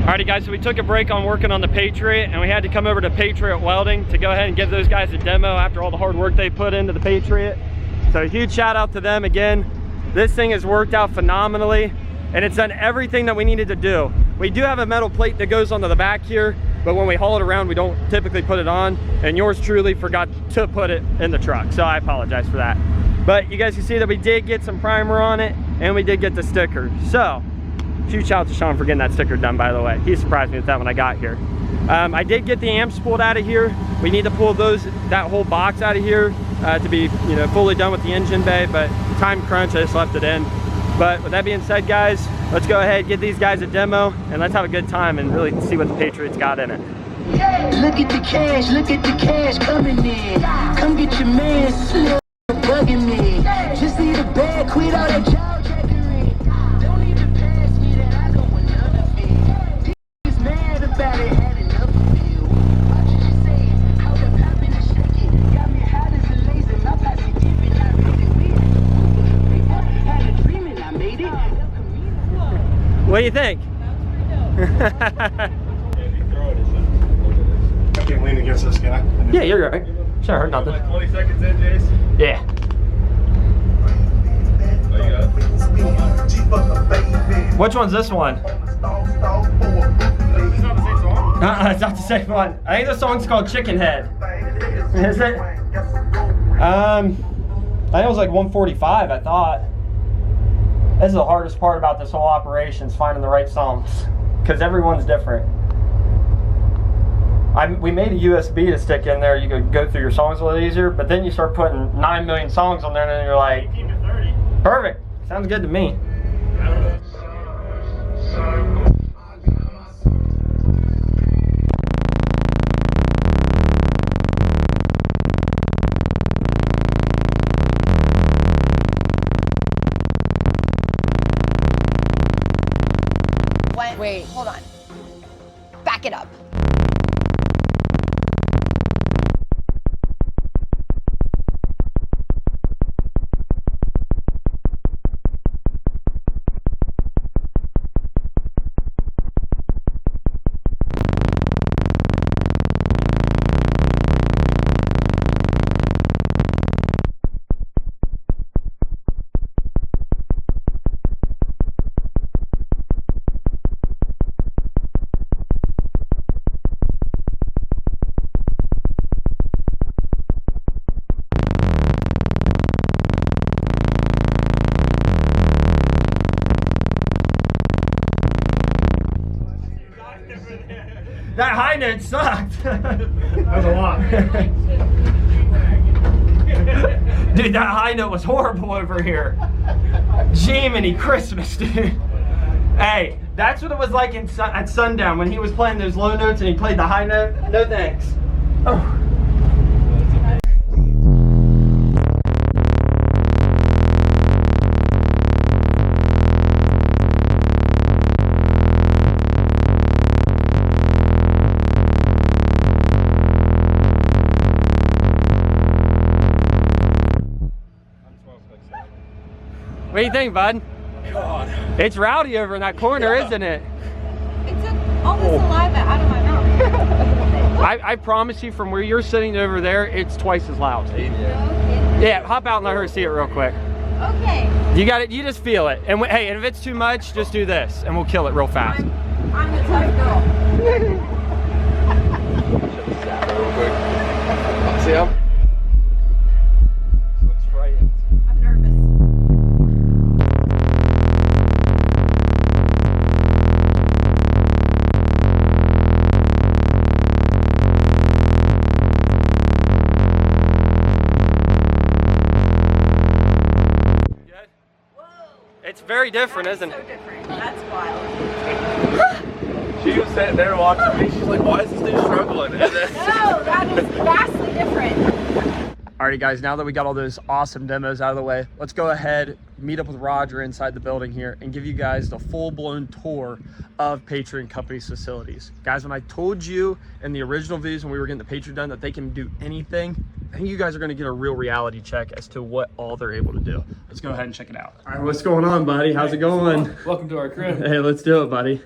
Alrighty guys, so we took a break on working on the Patriot and we had to come over to Patriot Welding to go ahead and give those guys a demo after all the hard work they put into the Patriot. So a huge shout out to them again. This thing has worked out phenomenally and it's done everything that we needed to do. We do have a metal plate that goes onto the back here, but when we haul it around, we don't typically put it on, and yours truly forgot to put it in the truck, so I apologize for that. But you guys can see that we did get some primer on it and we did get the sticker. So huge shout out to Sean for getting that sticker done, by the way. He surprised me with that when I got here. I did get the amps pulled out of here. We need to pull that whole box out of here to be, you know, fully done with the engine bay, but time crunch, I just left it in. But with that being said, guys, let's go ahead, give these guys a demo, and let's have a good time and really see what the Patriot's got in it. Look at the cash coming in. Come get your man, Slim, bugging me. Just need a bag, quit all that jaw jackery. Don't even pass me that, I go another fee. He's mad about it, had enough of you. Watch what you say, how the poppin' and shaking. Got me hot as a laser, my posse dipping, I really weird. Had a dream and I made it. What do you think? I can't lean against this guy. Yeah, you're right. Sure, heard nothing. Like 20 seconds in, Jace? Yeah. Oh, you got it. Which one's this one? It's not the same song? It's not the same one. I think the song's called Chicken Head. Is it? I think it was like 145, I thought. This is the hardest part about this whole operation, is finding the right songs, because everyone's different. We made a USB to stick in there. You could go through your songs a little easier, but then you start putting 9 million songs on there and then you're like, Keep it 30. perfect. Sounds good to me. I don't know. Wait, hold on. Back it up. That high note sucked. That was a lot. Dude, that high note was horrible over here. Jiminy Christmas, dude. Hey, that's what it was like at sundown when he was playing those low notes and he played the high note. No thanks. Oh. What do you think, bud? God. It's rowdy over in that corner, isn't it? It took all the saliva out of my mouth. I promise you, from where you're sitting over there, it's twice as loud. Yeah, hop out and let her see it real quick. Okay. You got it. You just feel it. And hey, and if it's too much, just do this, and we'll kill it real fast. I'm the tough girl. Real quick. See him? Looks frightened. I'm nervous. It's very different, isn't So it? different. That's wild. She was sitting there watching me. She's like, why is this dude struggling? And then No, that is vastly different. Alrighty guys, now that we got all those awesome demos out of the way, let's go ahead, meet up with Roger inside the building here and give you guys the full-blown tour of Patriot Company's facilities. Guys, when I told you in the original videos when we were getting the Patriot done that they can do anything, I think you guys are gonna get a real reality check as to what all they're able to do. Let's go ahead and check it out. All right, what's going on, buddy? How's it going? Welcome to our crib. Hey, let's do it, buddy.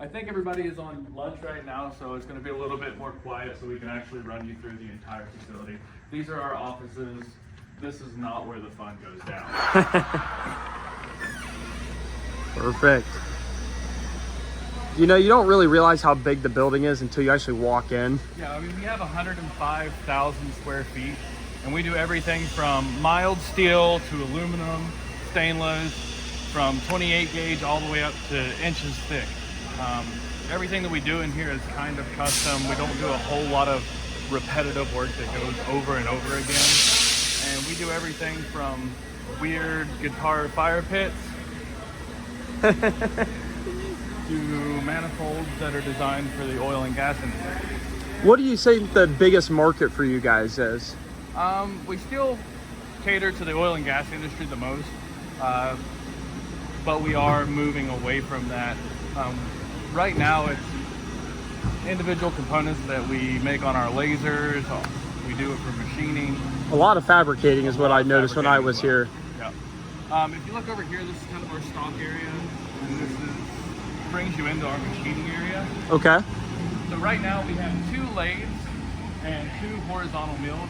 I think everybody is on lunch right now, so it's going to be a little bit more quiet so we can actually run you through the entire facility. These are our offices. This is not where the fun goes down. Perfect. You know, you don't really realize how big the building is until you actually walk in. Yeah, I mean, we have 105,000 square feet, and we do everything from mild steel to aluminum, stainless, from 28 gauge all the way up to inches thick. Everything that we do in here is kind of custom. We don't do a whole lot of repetitive work that goes over and over again. And we do everything from weird guitar fire pits to manifolds that are designed for the oil and gas industry. What do you say the biggest market for you guys is? We still cater to the oil and gas industry the most, but we are moving away from that. Right now it's individual components that we make on our lasers. We do it for machining. A lot of fabricating is what I noticed when I was here. Yeah. If you look over here, this is kind of our stock area, and this brings you into our machining area. Okay. So right now we have 2 lathes and 2 horizontal mills,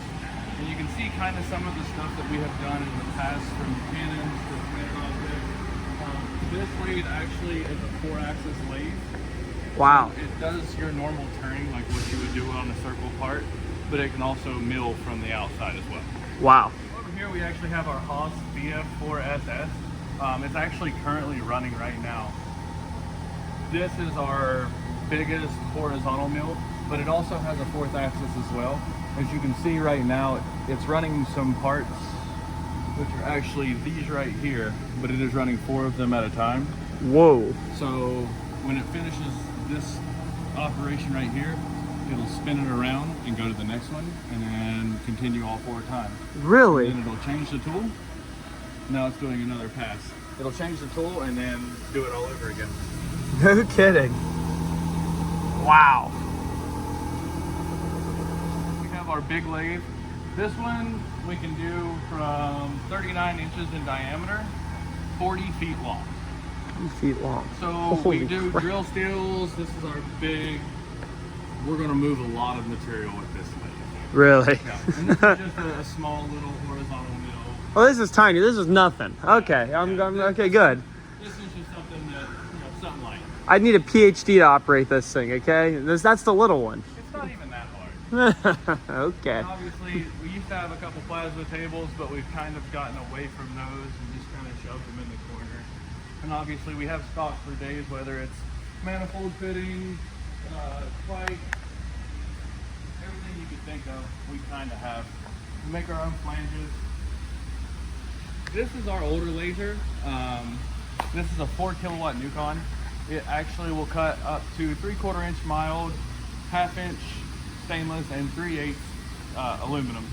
and you can see kind of some of the stuff that we have done in the past, from cannons to printed objects. This lathe actually is a 4-axis lathe. Wow. So it does your normal turning like what you would do on a circle part, but it can also mill from the outside as well. Wow. Over here we actually have our Haas BF4SS. It's actually currently running right now. This is our biggest horizontal mill, but it also has a 4th axis as well. As you can see right now, it's running some parts, which are actually these right here, but it is running 4 of them at a time. Whoa. So when it finishes this operation right here, it'll spin it around and go to the next one, and then continue all 4 times. Really? And then it'll change the tool. Now it's doing another pass. It'll change the tool and then do it all over again. No kidding. Wow. We have our big lathe. This one we can do from 39 inches in diameter, 40 feet long. 2 feet long. So Holy we do crap. drill steels. This is our big. We're going to move a lot of material with this lathe. Really? Yeah. And this is just a small little horizontal mill. Oh, this is tiny. This is nothing. Okay. I'm okay, good. This is just something that, something light. I need a PhD to operate this thing, okay? That's the little one. It's not even that hard. Okay. And obviously, we used to have a couple plasma tables, but we've kind of gotten away from those and just kind of shoved them in the corner. And obviously, we have stock for days, whether it's manifold fitting, pipe, everything you could think of, we kind of have. We make our own flanges. This is our older laser. This is a 4 kilowatt Nukon. It actually will cut up to 3/4 inch mild, 1/2 inch stainless, and 3/8 aluminum.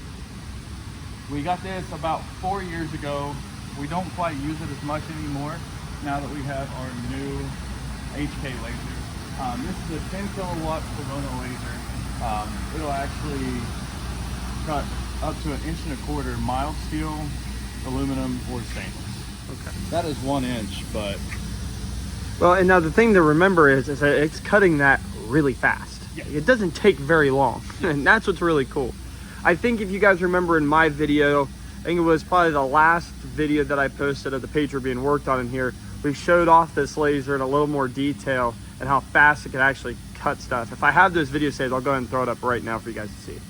We got this about 4 years ago. We don't quite use it as much anymore now that we have our new HK laser. This is a 10 kilowatt Corona laser. It'll actually cut up to 1.25 inch mild steel, aluminum, or stainless. Okay. That is 1 inch, but Well, and now the thing to remember is that it's cutting that really fast. Yeah. It doesn't take very long, and that's what's really cool. I think if you guys remember in my video, I think it was probably the last video that I posted of the Patriot being worked on in here, we showed off this laser in a little more detail and how fast it can actually cut stuff. If I have those videos saved, I'll go ahead and throw it up right now for you guys to see.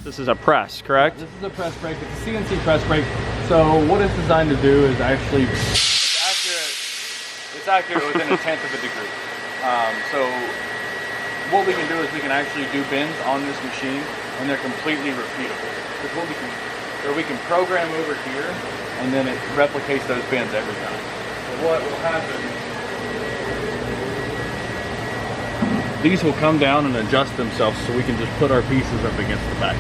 This is a press, correct? this is a press brake. It's a CNC press brake. So what it's designed to do is actually, it's accurate within 1/10 of a degree. So what we can do is we can actually do bends on this machine, and they're completely repeatable. Because what we can program over here, and then it replicates those bends every time. So what will happen? These will come down and adjust themselves, so we can just put our pieces up against the back.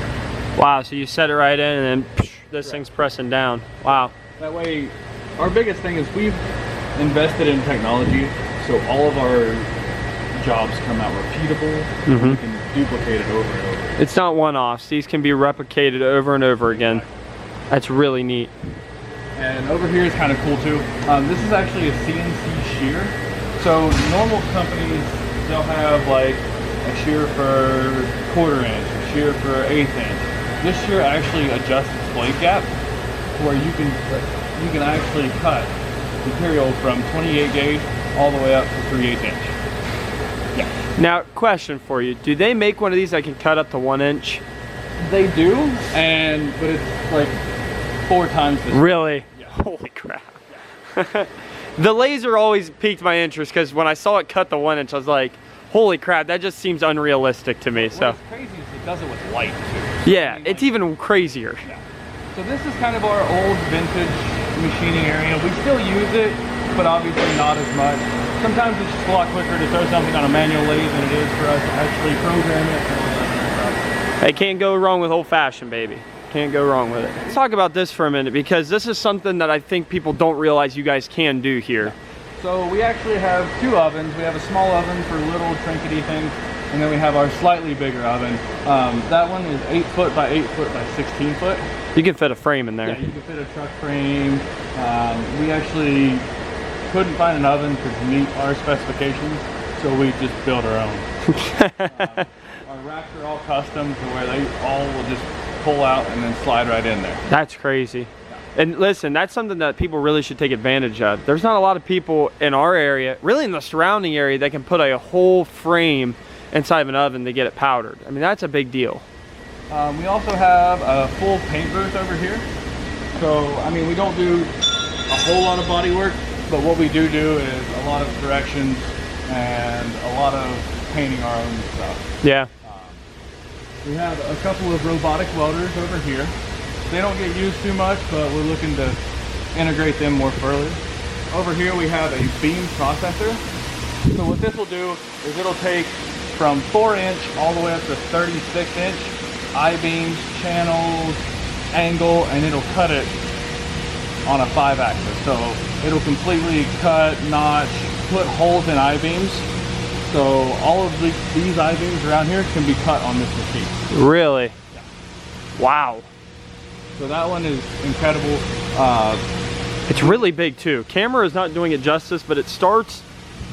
Wow, so you set it right in and then this thing's pressing down. Wow. That way, our biggest thing is we've invested in technology, so all of our jobs come out repeatable. Mhm. We can duplicate it over and over. It's not one-offs. These can be replicated over and over again. That's really neat. And over here is kind of cool too. This is actually a CNC shear. So normal companies, they'll have like a shear for 1/4 inch, a shear for 1/8 inch. This shear actually adjusts its blade gap where you can actually cut material from 28 gauge all the way up to 3/8 inch. Yeah. Now, question for you. Do they make one of these that can cut up to 1 inch? They do, but it's like 4 times this. Really? Yeah. Holy crap. Yeah. The laser always piqued my interest because when I saw it cut the 1 inch, I was like, holy crap, that just seems unrealistic to me. So what's crazy is it does it with light too. yeah, I mean, it's like, even crazier. Yeah. So this is kind of our old vintage machining area. We still use it, but obviously not as much. Sometimes it's just a lot quicker to throw something on a manual lathe than it is for us to actually program it. Hey, can't go wrong with old fashioned, baby. Can't go wrong with it. Let's talk about this for a minute because this is something that I think people don't realize you guys can do here. So we actually have 2 ovens. We have a small oven for little trinkety things, and then we have our slightly bigger oven. That one is 8 foot by 8 foot by 16 foot. You can fit a frame in there. Yeah, you can fit a truck frame. We actually couldn't find an oven to meet our specifications, so we just built our own. Our racks are all custom to where they all will just pull out and then slide right in there. That's crazy. Yeah. And listen, that's something that people really should take advantage of. There's not a lot of people in our area, really in the surrounding area, that can put a whole frame inside of an oven to get it powdered. I mean, that's a big deal. We also have a full paint booth over here. So, I mean, we don't do a whole lot of body work, but what we do is a lot of corrections and a lot of painting our own stuff. Yeah. We have a couple of robotic welders over here. They don't get used too much, but we're looking to integrate them more further. Over here we have a beam processor. So what this will do is it'll take from 4 inch all the way up to 36 inch I-beams, channels, angle, and it'll cut it on a 5-axis. So it'll completely cut, notch, put holes in I-beams. So all of these I-beams around here can be cut on this machine. Really? Yeah. Wow. So that one is incredible. It's really big too. Camera is not doing it justice, but it starts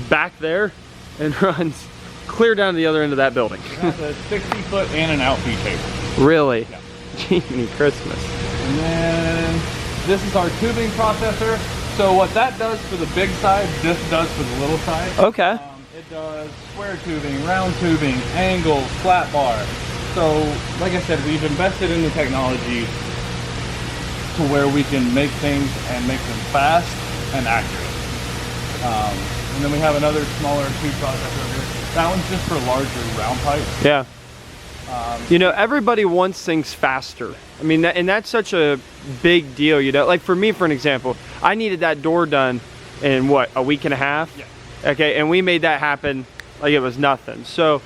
back there and runs clear down to the other end of that building. It has a 60-foot in and out feed table. Really? Yeah. Gee, Christmas. And then this is our tubing processor. So what that does for the big side, this does for the little side. Okay. It does square tubing, round tubing, angle, flat bar. So, like I said, we've invested in the technology to where we can make things and make them fast and accurate. And then we have another smaller tube processor over here. That one's just for larger round pipes. Yeah. You know, everybody wants things faster. I mean, and that's such a big deal, you know. Like for me, for an example, I needed that door done in what, a week and a half? Yeah. Okay, and we made that happen like it was nothing. So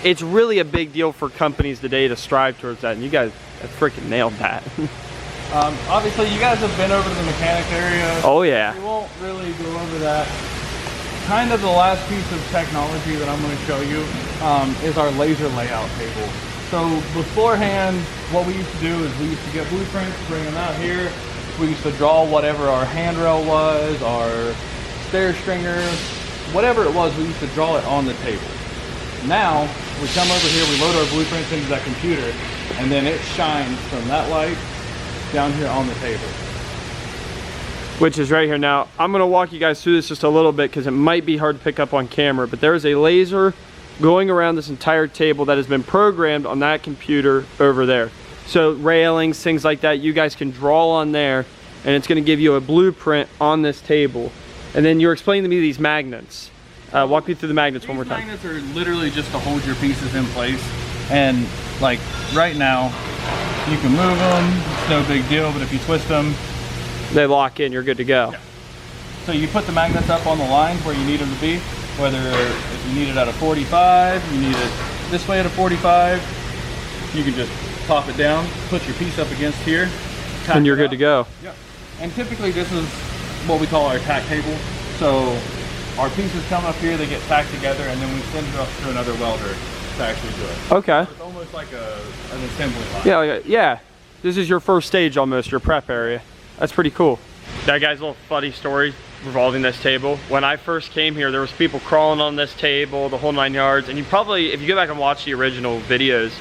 it's really a big deal for companies today to strive towards that, and you guys have freaking nailed that. Obviously, you guys have been over to the mechanic area. Oh yeah. We won't really go over that. Kind of the last piece of technology that I'm going to show you is our laser layout table. So beforehand, what we used to do is we used to get blueprints, bring them out here. We used to draw whatever our handrail was, our stair stringer, whatever it was, we used to draw it on the table. Now, we come over here, we load our blueprints into that computer, and then it shines from that light down here on the table. Which is right here. Now, I'm gonna walk you guys through this just a little bit because it might be hard to pick up on camera, but there is a laser going around this entire table that has been programmed on that computer over there. So railings, things like that, you guys can draw on there, and it's gonna give you a blueprint on this table. And then you're explaining to me these magnets. Walk me through the magnets one more time. These magnets are literally just to hold your pieces in place. And like right now, you can move them, it's no big deal, but if you twist them, they lock in, you're good to go. Yeah. So you put the magnets up on the lines where you need them to be, whether if you need it at a 45, you need it this way at a 45, you can just pop it down, put your piece up against here, and you're good to go. Yep. And typically this is what we call our tack table. So our pieces come up here, they get tacked together, and then we send it off to another welder to actually do it. Okay. So it's almost like an assembly line. Yeah, yeah. This is your first stage almost, your prep area. That's pretty cool. That guy's a little funny story revolving this table. When I first came here, there was people crawling on this table, the whole 9 yards, and you probably, if you go back and watch the original videos,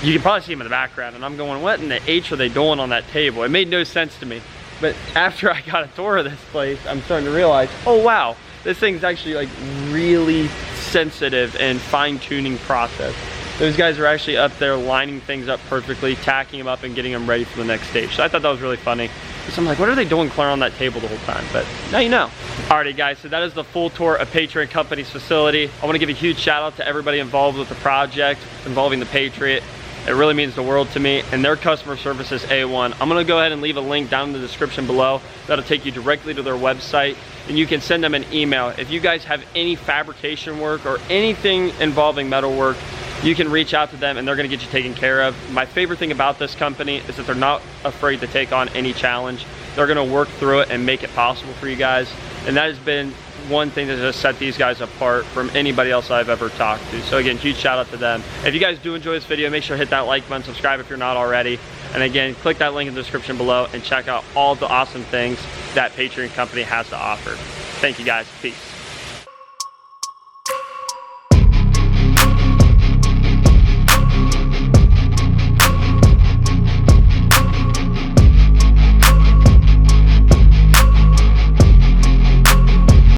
you can probably see them in the background, and I'm going, what in the H are they doing on that table? It made no sense to me. But after I got a tour of this place, I'm starting to realize, oh wow, this thing's actually like really sensitive and fine-tuning process. Those guys are actually up there lining things up perfectly, tacking them up and getting them ready for the next stage. So I thought that was really funny. So I'm like, what are they doing clearing on that table the whole time? But now you know. Alrighty guys, so that is the full tour of Patriot Company's facility. I want to give a huge shout out to everybody involved with the project involving the Patriot. It really means the world to me, and their customer service is A1. I'm gonna go ahead and leave a link down in the description below. That'll take you directly to their website, and you can send them an email. If you guys have any fabrication work or anything involving metal work, you can reach out to them and they're gonna get you taken care of. My favorite thing about this company is that they're not afraid to take on any challenge. They're gonna work through it and make it possible for you guys. And that has been one thing that has set these guys apart from anybody else I've ever talked to. So again, huge shout out to them. If you guys do enjoy this video, make sure to hit that like button, subscribe if you're not already. And again, click that link in the description below and check out all the awesome things that Patriot Company has to offer. Thank you guys, peace.